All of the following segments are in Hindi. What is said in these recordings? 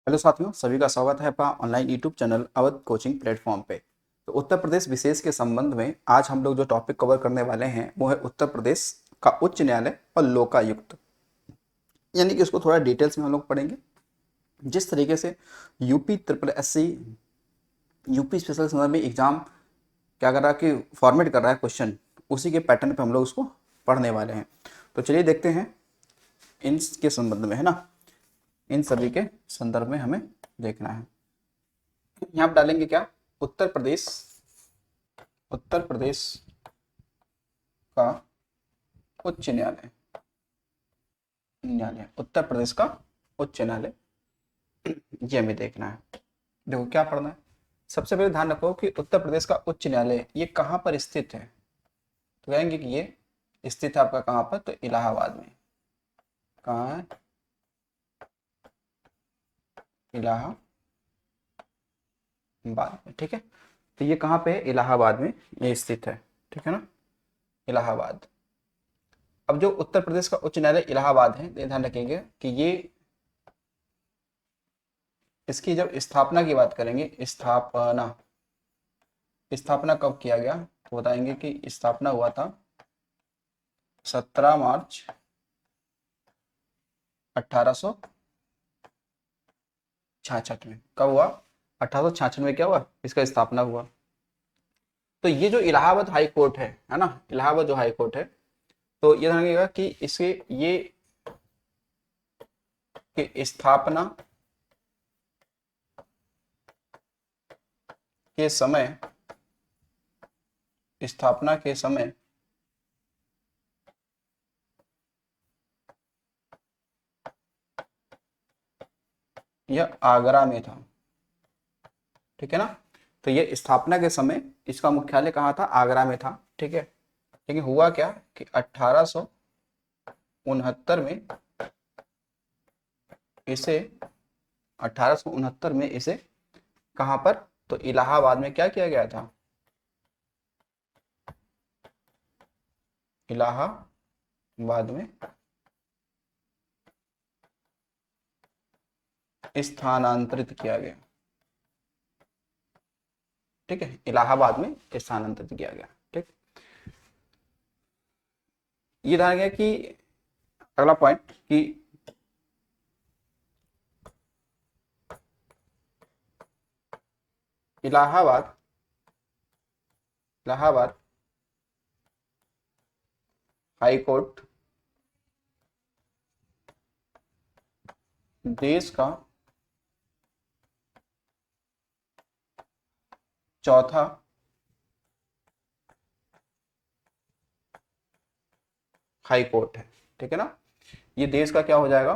हेलो साथियों, सभी का स्वागत है आपका online YouTube channel Awadh coaching platform पे। तो उत्तर प्रदेश विशेष के संबंध में आज हम लोग जो टॉपिक कवर करने वाले हैं वो है उत्तर प्रदेश का उच्च न्यायालय और लोकायुक्त। यानी कि उसको थोड़ा डिटेल्स में हम लोग पढ़ेंगे। जिस तरीके से UP triple SC UP special संदर्भ में एग्जाम क्या कर रहा है कि फॉर्मेट कर रहा है क्वेश्चन, उसी के पैटर्न पे हम लोग उसको पढ़ने वाले हैं। तो चलिए देखते हैं इनके संबंध में, है ना। इन सभी के संदर्भ में हमें देखना है। यहाँ आप डालेंगे क्या, उत्तर प्रदेश उत्तर प्रदेश का उच्च न्यायालय न्यायालय उत्तर प्रदेश का उच्च न्यायालय, ये हमें देखना है। देखो क्या पढ़ना है। सबसे पहले ध्यान रखो कि उत्तर प्रदेश का उच्च न्यायालय ये कहाँ पर स्थित है। तो कहेंगे कि ये स्थित है आपका कहाँ पर, तो इलाहाबाद में। कहाँ है? इलाहाबाद में, ठीक है। तो ये कहाँ पे है? इलाहाबाद में ये स्थित है, ठीक है ना। इलाहाबाद। अब जो उत्तर प्रदेश का उच्च न्यायालय इलाहाबाद है, ये ध्यान रखेंगे कि ये इसकी जब स्थापना की बात करेंगे, स्थापना स्थापना कब किया गया, तो बताएंगे कि स्थापना हुआ था 17 मार्च 1866 में। कब हुआ? 1866 में क्या हुआ, इसका स्थापना हुआ। तो ये जो इलाहाबाद हाई कोर्ट है ना, इलाहाबाद जो हाई कोर्ट है, तो ये ध्यान रखिएगा कि इसके ये कि के समय स्थापना के समय यह आगरा में था, ठीक है ना। तो ये स्थापना के समय इसका मुख्यालय कहाँ था? आगरा में था, ठीक है। लेकिन हुआ क्या कि 1869 में इसे 1869 में इसे कहाँ पर, तो इलाहाबाद में क्या किया गया था? इलाहाबाद में स्थानांतरित किया गया, ठीक है। इलाहाबाद में स्थानांतरित किया गया, ठीक। ये ध्यान गया कि अगला पॉइंट कि इलाहाबाद इलाहाबाद हाई कोर्ट देश का चौथा हाई कोर्ट है, ठीक है ना। ये देश का क्या हो जाएगा?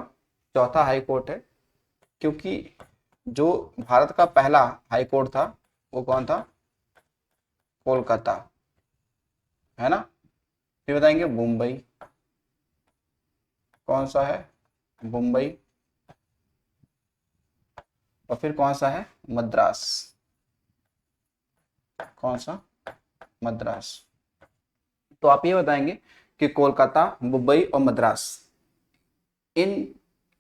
चौथा हाई कोर्ट है। क्योंकि जो भारत का पहला हाई कोर्ट था वो कौन था? कोलकाता, है ना। फिर बताएंगे मुंबई, कौन सा है? मुंबई। और फिर कौन सा है? मद्रास, कौन सा? मद्रास। तो आप ये बताएंगे कि कोलकाता, मुंबई और मद्रास, इन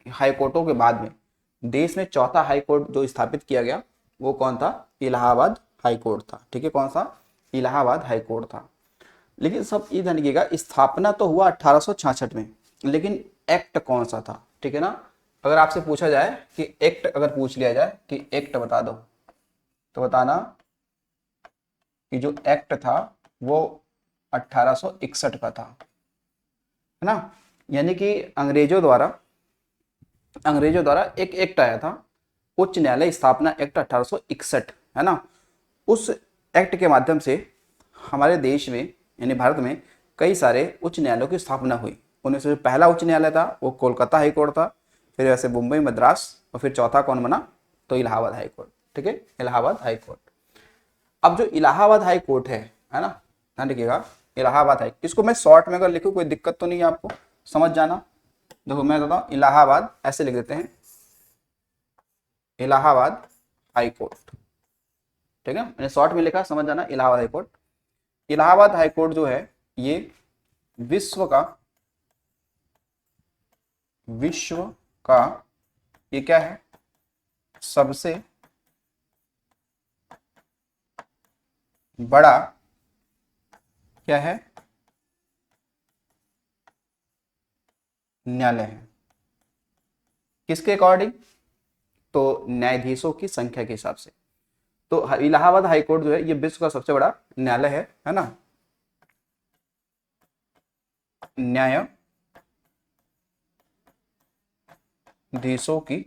हाई कोर्टों के बाद में देश में चौथा हाई कोर्ट जो स्थापित किया गया वो कौन था? इलाहाबाद हाई कोर्ट था, ठीक है। कौन सा? इलाहाबाद हाई कोर्ट था। लेकिन सब ये ध्यान रखिएगा, स्थापना तो हुआ 1866 में, लेकिन एक्ट कौन सा था, ठीक है ना। अगर आपसे पूछा जाए कि एक्ट, अगर पूछ लिया जाए कि एक्ट बता दो, तो बताना कि जो एक्ट था वो 1861 का था, है ना। यानी कि अंग्रेजों द्वारा एक एक्ट आया था, उच्च न्यायालय स्थापना एक्ट 1861, है ना। उस एक्ट के माध्यम से हमारे देश में यानी भारत में कई सारे उच्च न्यायालयों की स्थापना हुई। उनमें से जो पहला उच्च न्यायालय था वो कोलकाता हाई कोर्ट था, फिर वैसे मुंबई, मद्रास, और फिर चौथा कौन बना? तो इलाहाबाद हाई कोर्ट, ठीक है। Allahabad high court. अब जो इलाहाबाद हाई कोर्ट है ना, ध्यान रखिएगा। इलाहाबाद हाई, इसको मैं शॉर्ट में अगर लिखूं कोई दिक्कत तो नहीं है आपको, समझ जाना। देखो मैं बताता हूँ, इलाहाबाद ऐसे लिख देते हैं, इलाहाबाद हाई कोर्ट, ठीक है। मैंने शॉर्ट में लिखा, समझ जाना, Allahabad high court. Allahabad high court जो है ये विश्व का विश्व का ये क्या है? सबसे बड़ा क्या है, न्यायालय है। किसके अकॉर्डिंग, तो न्यायाधीशों की संख्या के हिसाब से। तो इलाहाबाद हाई कोर्ट जो है ये विश्व का सबसे बड़ा न्यायालय है ना। न्यायाधीशों की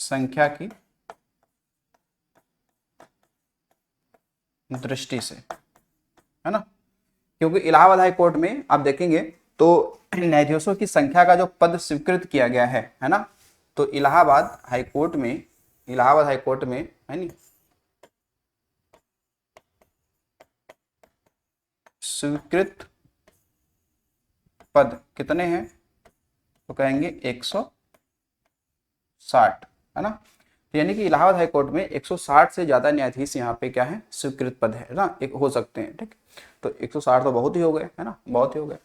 संख्या की दृष्टि से, है ना। क्योंकि इलाहाबाद हाई कोर्ट में आप देखेंगे तो न्यायाधीशों की संख्या का जो पद स्वीकृत किया गया है ना। तो इलाहाबाद हाई कोर्ट में है नी, स्वीकृत पद कितने हैं, तो कहेंगे 160, है ना। तो यानी कि इलाहाबाद हाई कोर्ट में 160 से ज्यादा न्यायाधीश यहाँ पे क्या है, स्वीकृत पद है ना, एक हो सकते हैं, ठीक। तो 160 तो बहुत ही हो गए, है ना, बहुत ही हो गए।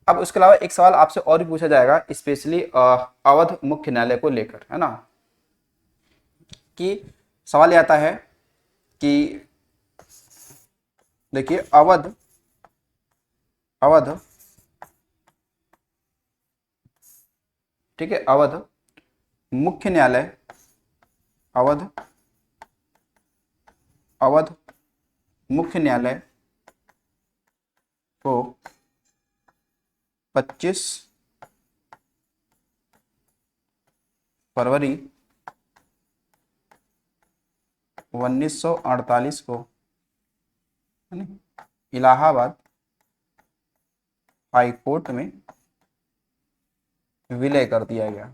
अब उसके अलावा एक सवाल आपसे और भी पूछा जाएगा, स्पेशली अवध मुख्य न्यायालय को लेकर, है ना, कि सवाल ये आता है कि देखिए अवध अवध ठीक है, मुख्य न्यायालय अवध अवध मुख्य न्यायालय को 25 फरवरी 1948 को इलाहाबाद हाई कोर्ट में विलय कर दिया गया।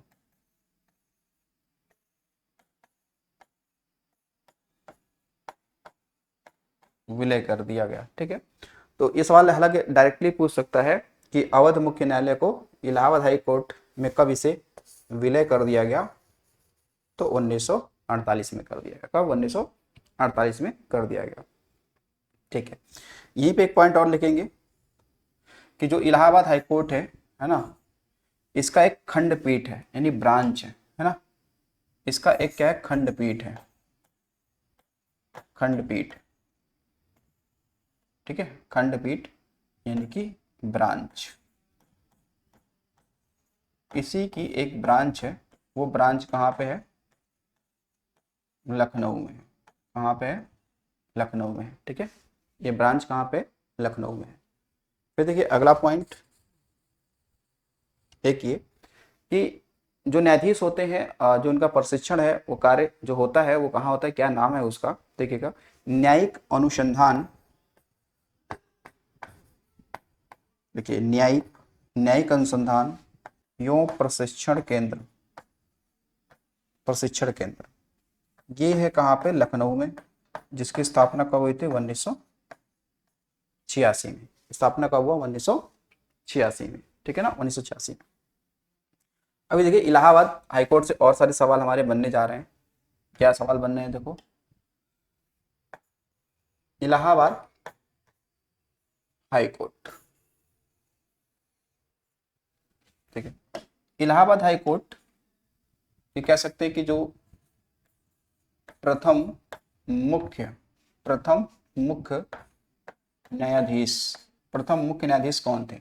विलय कर दिया गया, ठीक है। तो ये सवाल हालांकि डायरेक्टली पूछ सकता है कि अवध मुख्य न्यायालय को इलाहाबाद हाई कोर्ट में कब इसे विलय कर दिया गया, तो 1948 में कर दिया गया। कब, 1948 में कर दिया गया, ठीक है। यहीं पे एक पॉइंट और लिखेंगे कि जो इलाहाबाद हाई कोर्ट है ना, इसका एक खंडपीठ है, यानी ब्रांच है ना। इसका एक क्या है, खंडपीठ है, खंडपीठ, ठीक है, खंडपीठ यानी कि ब्रांच। इसी की एक ब्रांच है, वो ब्रांच कहाँ पे है, लखनऊ में। कहाँ पे है, लखनऊ में है, ठीक है। ये ब्रांच कहाँ पे, लखनऊ में है। फिर देखिए अगला पॉइंट एक ये कि जो न्यायाधीश होते हैं, जो उनका प्रशिक्षण है, वो कार्य जो होता है वो कहाँ होता है, क्या नाम है उसका, देखिएगा, न्यायिक अनुसंधान, देखिए न्यायिक अनुसंधान एवं प्रशिक्षण केंद्र ये है कहाँ पे, लखनऊ में। जिसकी स्थापना कब हुई थी, 1986 में। स्थापना कब हुआ, 1986 में, ठीक है ना, 1986 में। अभी देखिए इलाहाबाद हाईकोर्ट से और सारे सवाल हमारे बनने जा रहे हैं। क्या सवाल बनने हैं, देखो इलाहाबाद हाईकोर्ट, ठीक है। इलाहाबाद हाईकोर्ट ये कह सकते हैं कि जो प्रथम मुख्य प्रथम मुख्य न्यायाधीश प्रथम मुख्य न्यायाधीश कौन थे,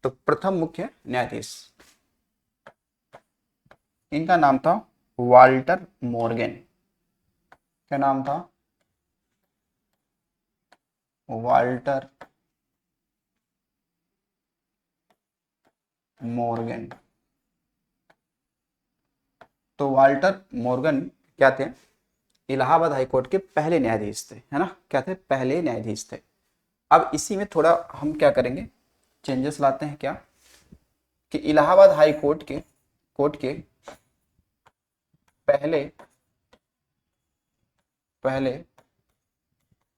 तो प्रथम मुख्य न्यायाधीश, इनका नाम था वाल्टर मॉर्गन। क्या नाम था, वाल्टर मॉर्गन। तो वाल्टर मॉर्गन क्या थे, इलाहाबाद हाईकोर्ट के पहले न्यायाधीश थे, है ना। क्या थे, पहले न्यायाधीश थे। अब इसी में थोड़ा हम क्या करेंगे, चेंजेस लाते हैं, क्या कि इलाहाबाद हाई कोर्ट के पहले पहले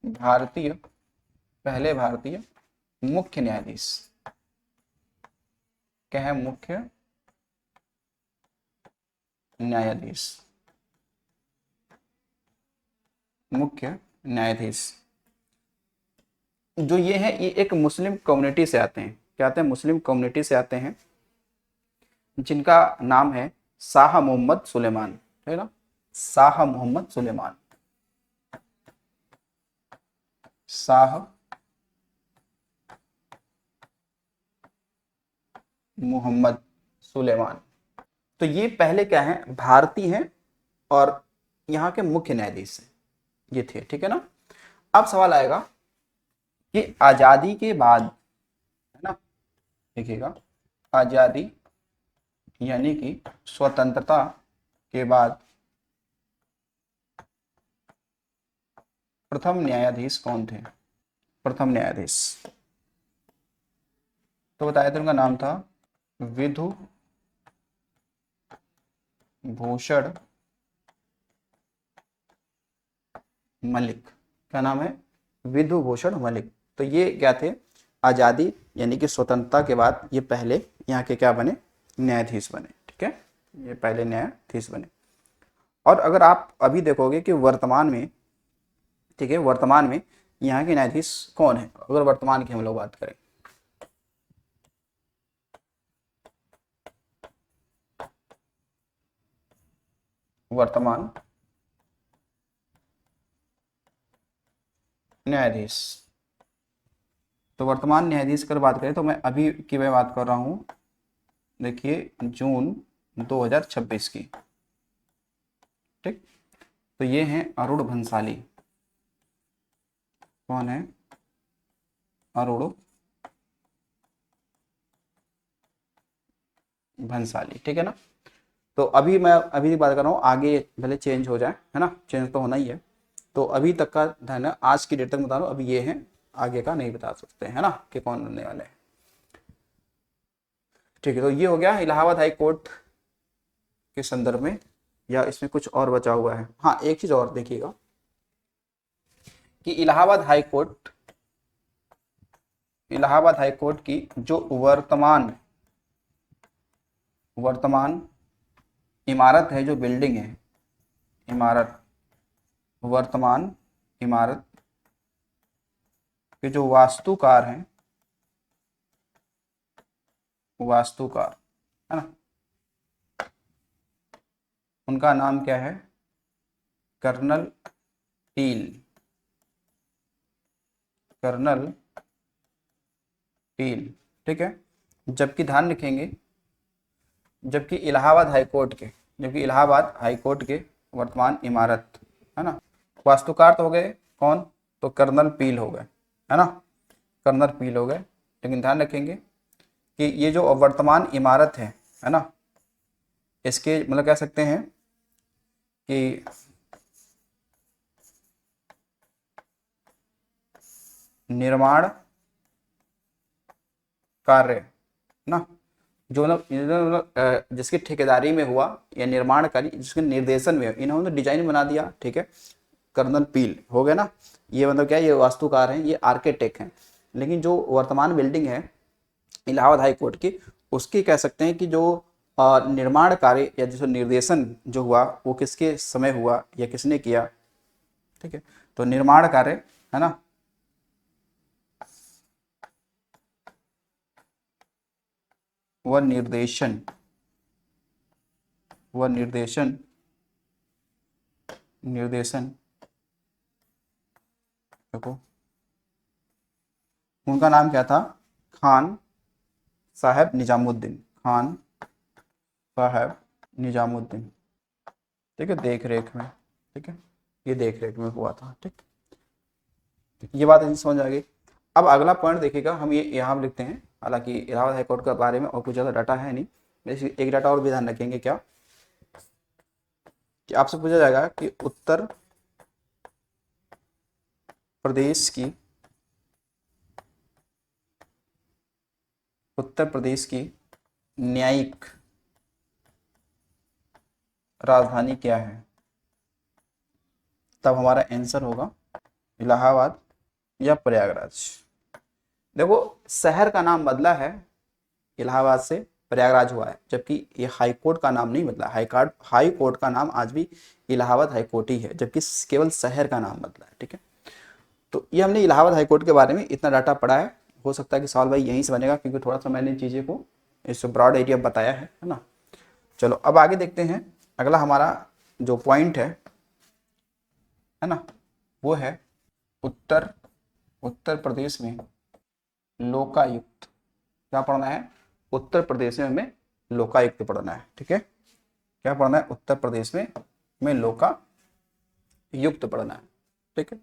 भारतीय पहले भारतीय मुख्य न्यायाधीश, क्या है, मुख्य न्यायाधीश, मुख्य न्यायाधीश जो ये है, ये एक मुस्लिम कम्युनिटी से आते हैं। क्या आते हैं, मुस्लिम कम्युनिटी से आते हैं, जिनका नाम है शाह मोहम्मद सुलेमान, है ना, शाह मोहम्मद सुलेमान, शाह मोहम्मद सुलेमान। तो ये पहले क्या है, भारतीय हैं और यहाँ के मुख्य न्यायाधीश हैं, ये थे, ठीक है ना। अब सवाल आएगा कि आजादी के बाद, है ना, देखिएगा, आजादी यानी कि स्वतंत्रता के बाद प्रथम न्यायाधीश कौन थे, प्रथम न्यायाधीश, तो बताया था उनका नाम था विधु भूषण मलिक। क्या नाम है, विधु भूषण मलिक। तो ये क्या थे, आज़ादी यानी कि स्वतंत्रता के बाद ये पहले यहाँ के क्या बने, न्यायाधीश बने, ठीक है, ये पहले न्यायाधीश बने। और अगर आप अभी देखोगे कि वर्तमान में, ठीक है, वर्तमान में यहाँ के न्यायाधीश कौन है, अगर वर्तमान की हम लोग बात करें, वर्तमान न्यायाधीश, तो वर्तमान न्यायाधीश की बात करें तो मैं अभी की मैं बात कर रहा हूँ, देखिए जून 2026 की, ठीक। तो ये हैं अरुण भंसाली, कौन है, अरुण भंसाली, ठीक है ना। तो अभी मैं अभी बात कर रहा हूँ, आगे भले चेंज हो जाए, है ना, चेंज तो होना ही है। तो अभी तक का ध्यान है, आज की डेट तक बता रहा हूँ, अभी ये है, आगे का नहीं बता सकते, है ना, कि कौन बनने वाले हैं, ठीक है। तो ये हो गया इलाहाबाद हाई कोर्ट के संदर्भ में, या इसमें कुछ और बचा हुआ है। हाँ, एक चीज और देखिएगा कि इलाहाबाद हाई कोर्ट की जो वर्तमान इमारत है, जो बिल्डिंग है, इमारत, वर्तमान इमारत के जो वास्तुकार हैं, वास्तुकार, है ना, उनका नाम क्या है, कर्नल पील, कर्नल पील, ठीक है। जबकि ध्यान रखेंगे, जबकि इलाहाबाद हाई कोर्ट के वर्तमान इमारत, है ना, वास्तुकार तो हो गए कौन, तो कर्नल पील हो गए, है ना, कर्नल पील हो गए। लेकिन ध्यान रखेंगे कि ये जो वर्तमान इमारत है ना, इसके मतलब कह सकते हैं कि निर्माण कार्य ना, जो मतलब जिसकी ठेकेदारी में हुआ या निर्माण कार्य जिसके निर्देशन में, इन्होंने डिजाइन बना दिया, ठीक है, कर्नल पील हो गए ना। ये मतलब क्या है, ये वास्तुकार हैं, ये आर्किटेक्ट हैं। लेकिन जो वर्तमान बिल्डिंग है इलाहाबाद हाई कोर्ट की, उसकी कह सकते हैं कि जो निर्माण कार्य या जो निर्देशन जो हुआ वो किसके समय हुआ या किसने किया, ठीक है। तो निर्माण कार्य, है ना, वह निर्देशन देखो, उनका नाम क्या था, खान साहब निजामुद्दीन, खान साहब निजामुद्दीन, ठीक है, देख रेख में, ठीक है, ये देख रेख में हुआ था, ठीक। ये बात समझ आ गई। अब अगला पॉइंट देखिएगा, हम ये यहाँ लिखते हैं, हालांकि इलाहाबाद हाईकोर्ट के बारे में और कुछ ज़्यादा डाटा है नहीं, एक डाटा और भी ध्यान रखेंगे क्या, कि आपसे पूछा जाएगा कि उत्तर प्रदेश की न्यायिक राजधानी क्या है, तब हमारा आंसर होगा इलाहाबाद या प्रयागराज। देखो, शहर का नाम बदला है, इलाहाबाद से प्रयागराज हुआ है, जबकि ये हाई कोर्ट का नाम नहीं बदला, हाई कोर्ट का नाम आज भी इलाहाबाद हाई कोर्ट ही है, जबकि केवल शहर का नाम बदला है, ठीक है। तो ये हमने इलाहाबाद हाई कोर्ट के बारे में इतना डाटा पढ़ा है, हो सकता है कि सवाल भाई यहीं से बनेगा, क्योंकि थोड़ा सा मैंने चीज़ें को इस ब्रॉड एरिया बताया है ना। चलो अब आगे देखते हैं। अगला हमारा जो पॉइंट है ना, वो है उत्तर उत्तर प्रदेश में लोकायुक्त। क्या पढ़ना है? उत्तर प्रदेश में हमें लोकायुक्त पढ़ना है। ठीक है, क्या पढ़ना है? उत्तर प्रदेश में लोकायुक्त पढ़ना है। ठीक है,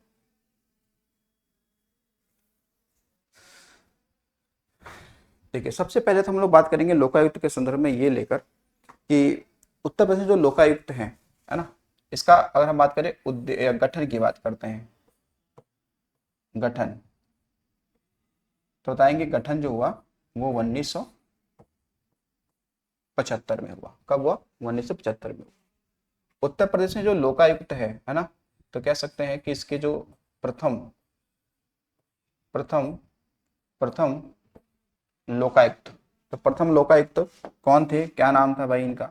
ठीक है। सबसे पहले तो हम लोग बात करेंगे लोकायुक्त के संदर्भ में ये लेकर कि उत्तर प्रदेश जो लोकायुक्त है ना, इसका अगर हम बात करें गठन की बात करते हैं, गठन, तो बताएंगे गठन जो हुआ वो 1975 में हुआ। कब हुआ? 1975 में हुआ। उत्तर प्रदेश में जो लोकायुक्त है ना, तो कह सकते हैं कि इसके जो प्रथम प्रथम प्रथम लोकायुक्त, तो प्रथम लोकायुक्त कौन थे? क्या नाम था भाई इनका?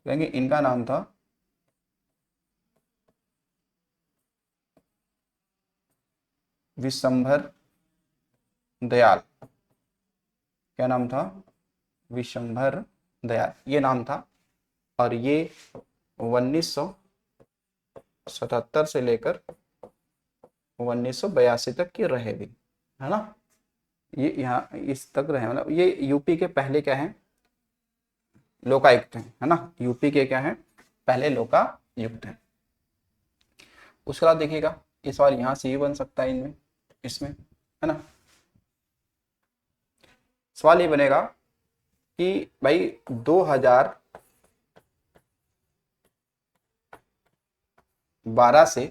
कहेंगे इनका नाम था विशंभर दयाल। क्या नाम था? विशंभर दयाल, ये नाम था। और ये 1977 से लेकर 1982 तक के रहे भी, है ना। ये यहाँ इस तक रहे, मतलब ये यूपी के पहले क्या है? लोकायुक्त हैं, है ना। यूपी के क्या है? पहले लोकायुक्त हैं। उसके बाद देखिएगा, इस सवाल यहाँ से ही बन सकता है इनमें, इसमें, है ना। सवाल ये बनेगा कि भाई 2012 से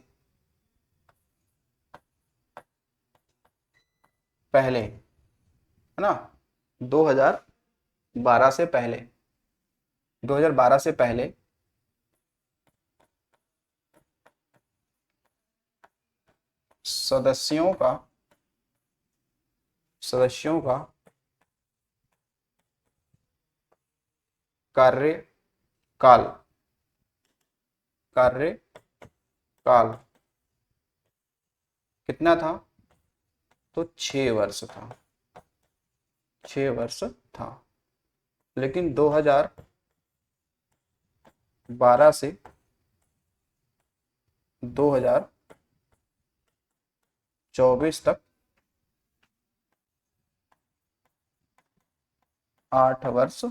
पहले, है ना, 2012 से पहले, 2012 से पहले सदस्यों का सदस्यों का कार्यकाल कार्यकाल कितना था? तो 6 वर्ष था, 6 वर्ष था। लेकिन 2012 से 2024 तक 8 वर्ष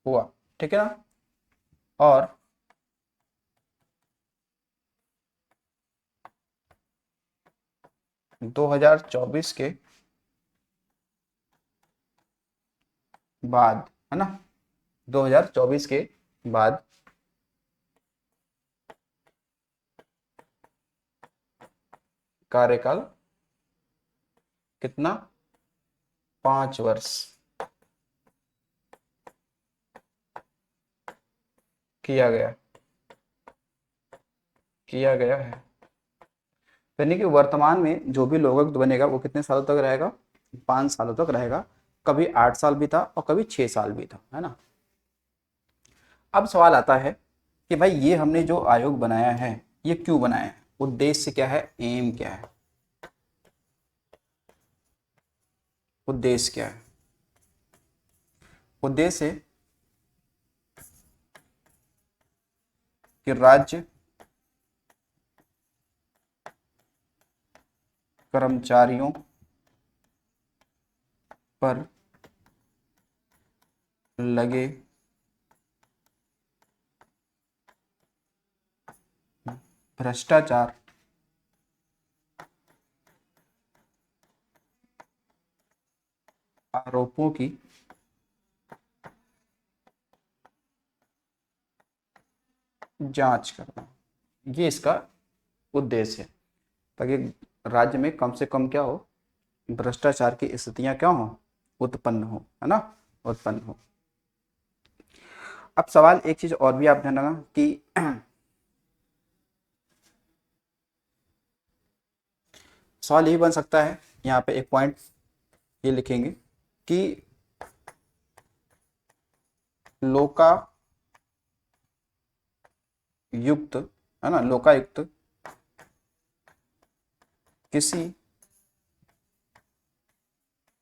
हुआ। ठीक है ना। और 2024 के बाद, है ना, 2024 के बाद कार्यकाल कितना? 5 वर्ष किया गया है। यानी कि वर्तमान में जो भी लोकायुक्त बनेगा वो कितने सालों तक रहेगा? 5 सालों तक रहेगा। कभी 8 साल भी था और कभी 6 साल भी था, है ना। अब सवाल आता है कि भाई ये हमने जो आयोग बनाया है, ये क्यों बनाया है? उद्देश्य क्या है? एम क्या है? उद्देश्य क्या है? उद्देश्य है कि राज्य कर्मचारियों पर लगे भ्रष्टाचार आरोपों की जांच करना, ये इसका उद्देश्य है। ताकि राज्य में कम से कम क्या हो? भ्रष्टाचार की स्थितियां क्या हो? उत्पन्न हो, है ना, उत्पन्न हो। अब सवाल एक चीज और भी आप ध्यान रखना कि सवाल ये बन सकता है, यहाँ पे एक पॉइंट ये लिखेंगे कि लोकायुक्त, है ना, लोकायुक्त किसी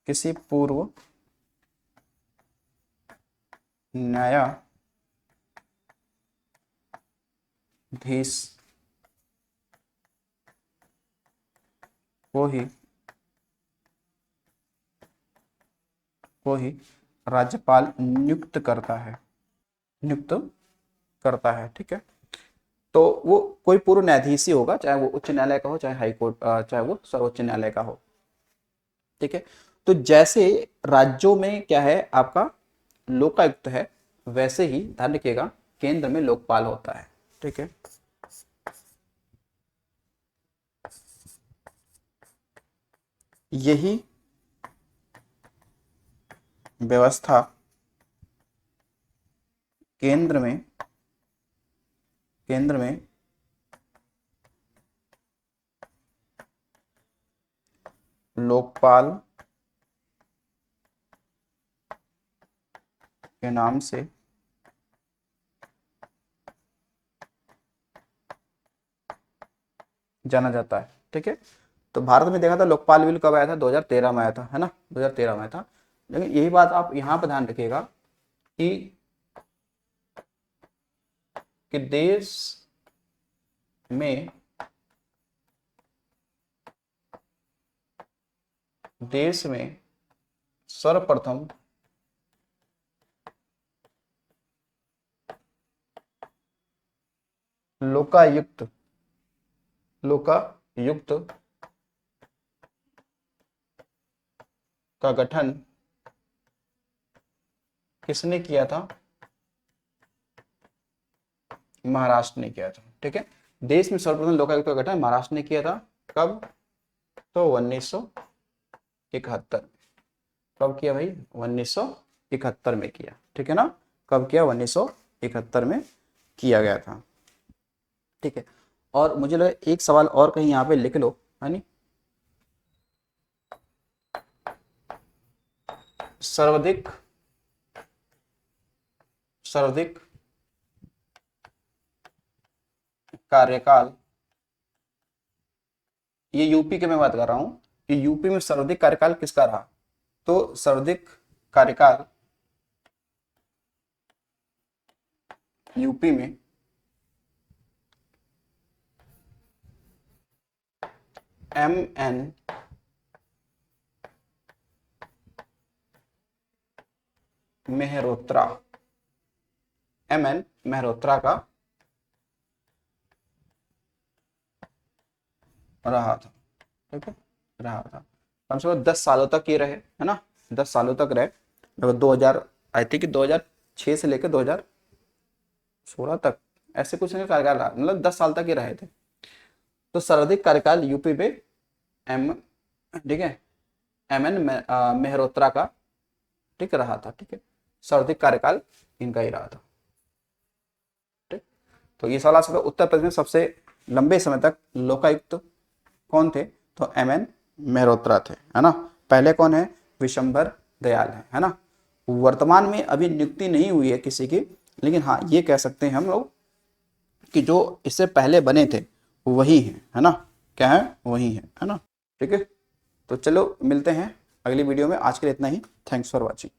किसी पूर्व न्यायाधीश को ही राज्यपाल नियुक्त करता है, ठीक है। तो वो कोई पूर्व न्यायाधीश ही होगा, चाहे वो उच्च न्यायालय का हो, चाहे हाई कोर्ट, चाहे वो सर्वोच्च न्यायालय का हो, ठीक है। तो जैसे राज्यों में क्या है आपका लोकायुक्त है, वैसे ही ध्यान रखिएगा केंद्र में लोकपाल होता है, ठीक है। यही व्यवस्था केंद्र में लोकपाल के नाम से जाना जाता है, ठीक है। तो भारत में देखा था लोकपाल बिल कब आया था, 2013 में आया था, है ना, 2013 में आया था। लेकिन यही बात आप यहाँ पर ध्यान रखिएगा कि देश में सर्वप्रथम लोकायुक्त का गठन किसने किया था, महाराष्ट्र ने किया था, ठीक है। देश में सर्वप्रथम लोकायुक्त का गठन महाराष्ट्र ने किया था, कब, तो 1971। कब किया भाई, 1971 में किया, ठीक है ना। कब किया, 1971 में किया गया था, ठीक है। और मुझे लगा एक सवाल और कहीं यहाँ पे लिख लो, है नी, सर्वाधिक कार्यकाल, ये यूपी के मैं बात कर रहा हूं कि यूपी में सर्वाधिक कार्यकाल किसका रहा, तो सर्वाधिक कार्यकाल यूपी में MN मेहरोत्रा का रहा था, ठीक है, रहा था। कम से कम 10 सालों तक ये रहे, है ना, 10 सालों तक रहे, लगभग 2000, आई थिंक 2006 से लेकर 2016 तक, ऐसे कुछ नहीं कार्यकाल रहा, मतलब 10 साल तक ये रहे थे। तो सर्वाधिक कार्यकाल यूपी में एम, ठीक है, MN मेहरोत्रा का, ठीक रहा था, ठीक है। सर्वाधिक कार्यकाल इनका ही रहा था, ठीक। तो ये सवाल आ सकता है, उत्तर प्रदेश में सबसे लंबे समय तक लोकायुक्त कौन थे, तो MN मेहरोत्रा थे, है ना। पहले कौन है, विशंभर दयाल है ना। वर्तमान में अभी नियुक्ति नहीं हुई है किसी की, लेकिन हाँ ये कह सकते हैं हम लोग कि जो इससे पहले बने थे वही है ना, क्या है, वही है ना, ठीक है। तो चलो मिलते हैं अगली वीडियो में, आज के लिए इतना ही। Thanks for watching.